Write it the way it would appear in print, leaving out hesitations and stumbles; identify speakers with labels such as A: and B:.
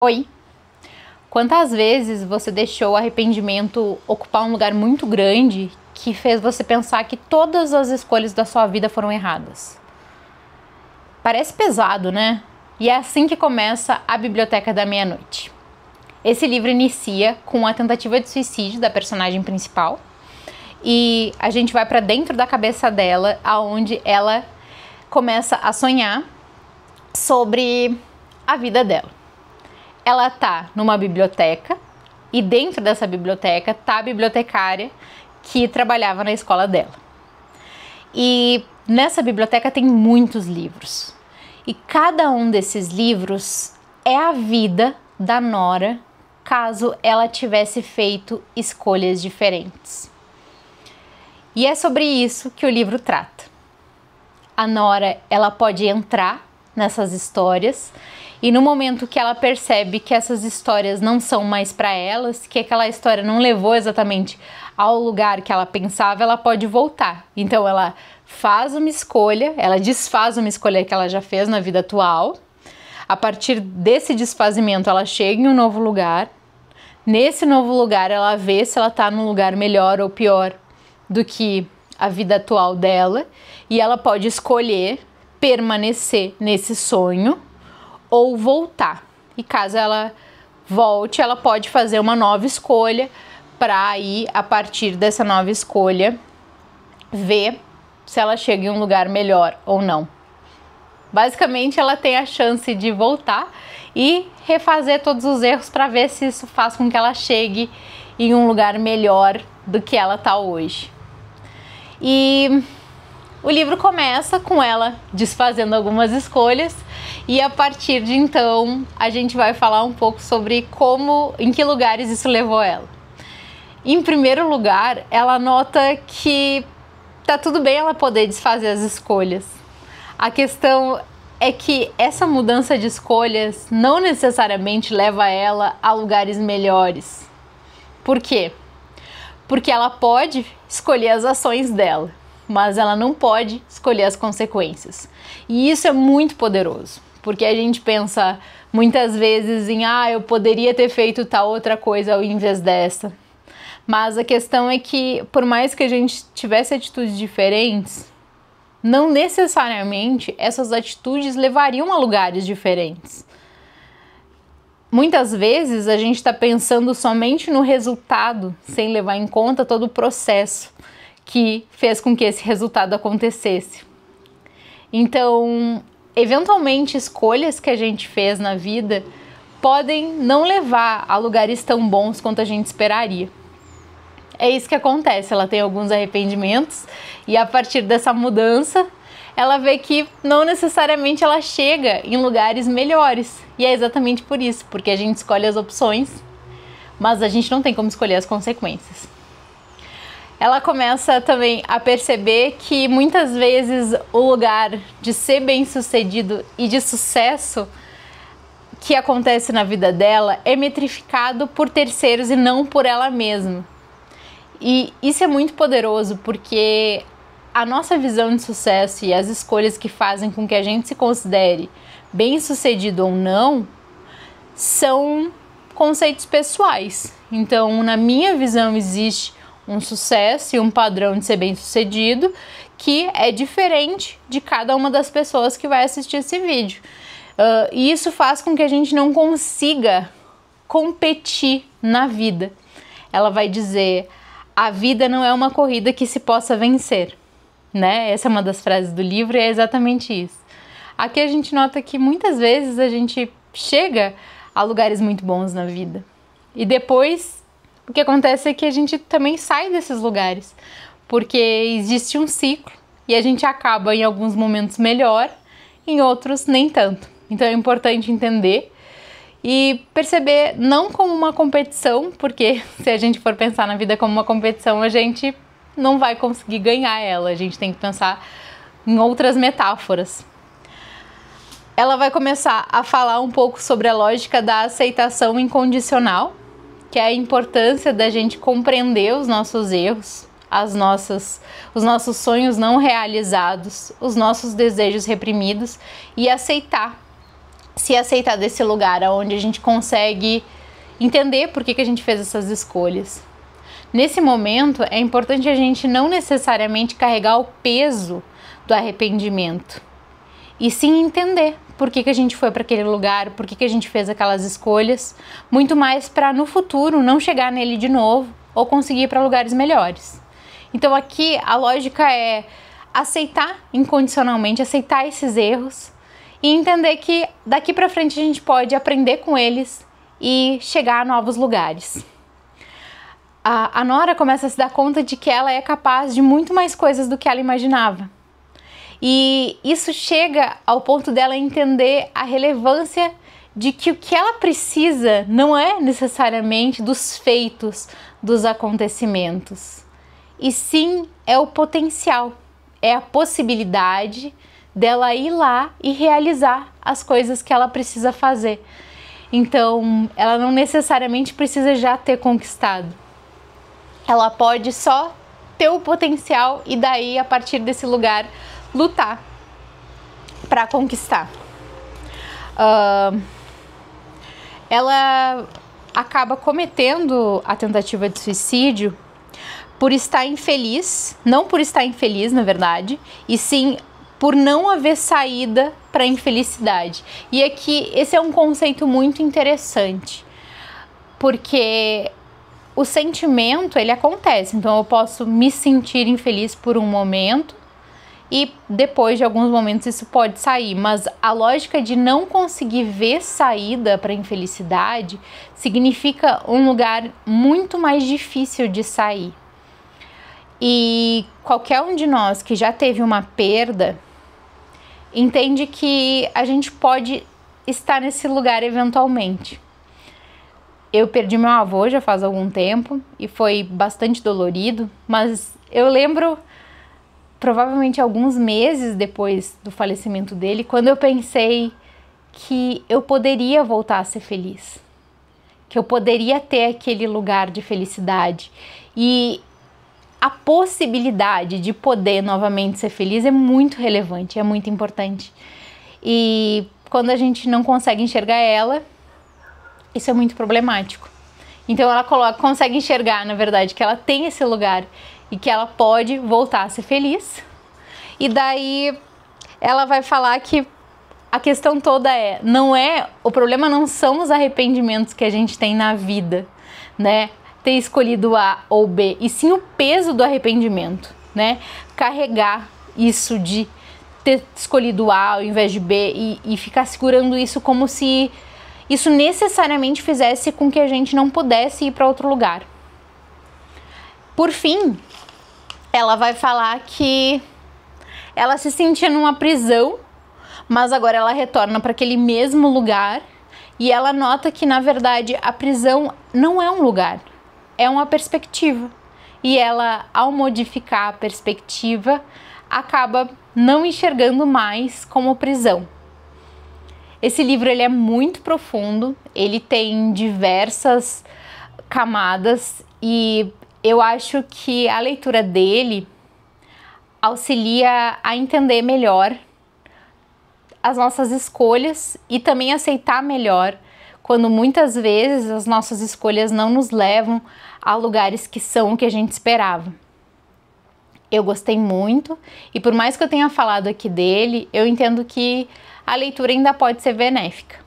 A: Oi! Quantas vezes você deixou o arrependimento ocupar um lugar muito grande que fez você pensar que todas as escolhas da sua vida foram erradas? Parece pesado, né? E é assim que começa A Biblioteca da Meia-Noite. Esse livro inicia com a tentativa de suicídio da personagem principal e a gente vai para dentro da cabeça dela, aonde ela começa a sonhar sobre a vida dela. Ela tá numa biblioteca e dentro dessa biblioteca tá a bibliotecária que trabalhava na escola dela. E nessa biblioteca tem muitos livros. E cada um desses livros é a vida da Nora caso ela tivesse feito escolhas diferentes. E é sobre isso que o livro trata. A Nora, ela pode entrar nessas histórias e no momento que ela percebe que essas histórias não são mais para elas, que aquela história não levou exatamente ao lugar que ela pensava, ela pode voltar. Então ela faz uma escolha, ela desfaz uma escolha que ela já fez na vida atual. A partir desse desfazimento ela chega em um novo lugar. Nesse novo lugar ela vê se ela está num lugar melhor ou pior do que a vida atual dela. E ela pode escolher permanecer nesse sonho ou voltar. E caso ela volte, ela pode fazer uma nova escolha para aí, a partir dessa nova escolha, ver se ela chega em um lugar melhor ou não. Basicamente, ela tem a chance de voltar e refazer todos os erros para ver se isso faz com que ela chegue em um lugar melhor do que ela está hoje. E o livro começa com ela desfazendo algumas escolhas e a partir de então a gente vai falar um pouco sobre em que lugares isso levou ela. Em primeiro lugar, ela nota que tá tudo bem ela poder desfazer as escolhas. A questão é que essa mudança de escolhas não necessariamente leva ela a lugares melhores. Por quê? Porque ela pode escolher as ações dela, mas ela não pode escolher as consequências. E isso é muito poderoso, porque a gente pensa muitas vezes em eu poderia ter feito tal outra coisa ao invés dessa. Mas a questão é que, por mais que a gente tivesse atitudes diferentes, não necessariamente essas atitudes levariam a lugares diferentes. Muitas vezes a gente está pensando somente no resultado, sem levar em conta todo o processo que fez com que esse resultado acontecesse. Então, eventualmente, escolhas que a gente fez na vida podem não levar a lugares tão bons quanto a gente esperaria. É isso que acontece, ela tem alguns arrependimentos e a partir dessa mudança, ela vê que não necessariamente ela chega em lugares melhores. E é exatamente por isso, porque a gente escolhe as opções, mas a gente não tem como escolher as consequências. Ela começa também a perceber que muitas vezes o lugar de ser bem-sucedido e de sucesso que acontece na vida dela é metrificado por terceiros e não por ela mesma. E isso é muito poderoso porque a nossa visão de sucesso e as escolhas que fazem com que a gente se considere bem-sucedido ou não são conceitos pessoais. Então, na minha visão, existe um sucesso e um padrão de ser bem-sucedido que é diferente de cada uma das pessoas que vai assistir esse vídeo. E isso faz com que a gente não consiga competir na vida. Ela vai dizer: a vida não é uma corrida que se possa vencer, né? Essa é uma das frases do livro e é exatamente isso. Aqui a gente nota que muitas vezes a gente chega a lugares muito bons na vida e depois o que acontece é que a gente também sai desses lugares, porque existe um ciclo e a gente acaba em alguns momentos melhor, em outros nem tanto. Então é importante entender e perceber não como uma competição, porque se a gente for pensar na vida como uma competição, a gente não vai conseguir ganhar ela. A gente tem que pensar em outras metáforas. Ela vai começar a falar um pouco sobre a lógica da aceitação incondicional, que é a importância da gente compreender os nossos erros, os nossos sonhos não realizados, os nossos desejos reprimidos e aceitar se aceitar desse lugar onde a gente consegue entender por que a gente fez essas escolhas. Nesse momento, é importante a gente não necessariamente carregar o peso do arrependimento, e sim entender por que a gente foi para aquele lugar, por que a gente fez aquelas escolhas, muito mais para no futuro não chegar nele de novo ou conseguir ir para lugares melhores. Então aqui a lógica é aceitar incondicionalmente, aceitar esses erros e entender que daqui para frente a gente pode aprender com eles e chegar a novos lugares. A Nora começa a se dar conta de que ela é capaz de muito mais coisas do que ela imaginava. E isso chega ao ponto dela entender a relevância de que o que ela precisa não é necessariamente dos feitos, dos acontecimentos, e sim é o potencial, é a possibilidade dela ir lá e realizar as coisas que ela precisa fazer. Então, ela não necessariamente precisa já ter conquistado. Ela pode só ter o potencial e daí, a partir desse lugar, lutar para conquistar. Ela acaba cometendo a tentativa de suicídio por estar infeliz, não por estar infeliz, na verdade, e sim por não haver saída para a infelicidade. E aqui esse é um conceito muito interessante, porque o sentimento, ele acontece, então eu posso me sentir infeliz por um momento e depois de alguns momentos isso pode sair, mas a lógica de não conseguir ver saída para a infelicidade significa um lugar muito mais difícil de sair. E qualquer um de nós que já teve uma perda entende que a gente pode estar nesse lugar eventualmente. Eu perdi meu avô já faz algum tempo e foi bastante dolorido, mas eu lembro provavelmente alguns meses depois do falecimento dele, quando eu pensei que eu poderia voltar a ser feliz, que eu poderia ter aquele lugar de felicidade. E a possibilidade de poder novamente ser feliz é muito relevante, é muito importante. E quando a gente não consegue enxergar ela, isso é muito problemático. Então ela consegue enxergar, na verdade, que ela tem esse lugar e que ela pode voltar a ser feliz. E daí ela vai falar que a questão toda o problema não são os arrependimentos que a gente tem na vida, né? Ter escolhido A ou B, e sim o peso do arrependimento, né? Carregar isso de ter escolhido A ao invés de B e ficar segurando isso como se isso necessariamente fizesse com que a gente não pudesse ir para outro lugar. Por fim, ela vai falar que ela se sentia numa prisão, mas agora ela retorna para aquele mesmo lugar e ela nota que, na verdade, a prisão não é um lugar, é uma perspectiva. E ela, ao modificar a perspectiva, acaba não enxergando mais como prisão. Esse livro ele é muito profundo, ele tem diversas camadas e eu acho que a leitura dele auxilia a entender melhor as nossas escolhas e também aceitar melhor quando muitas vezes as nossas escolhas não nos levam a lugares que são o que a gente esperava. Eu gostei muito e por mais que eu tenha falado aqui dele, eu entendo que a leitura ainda pode ser benéfica.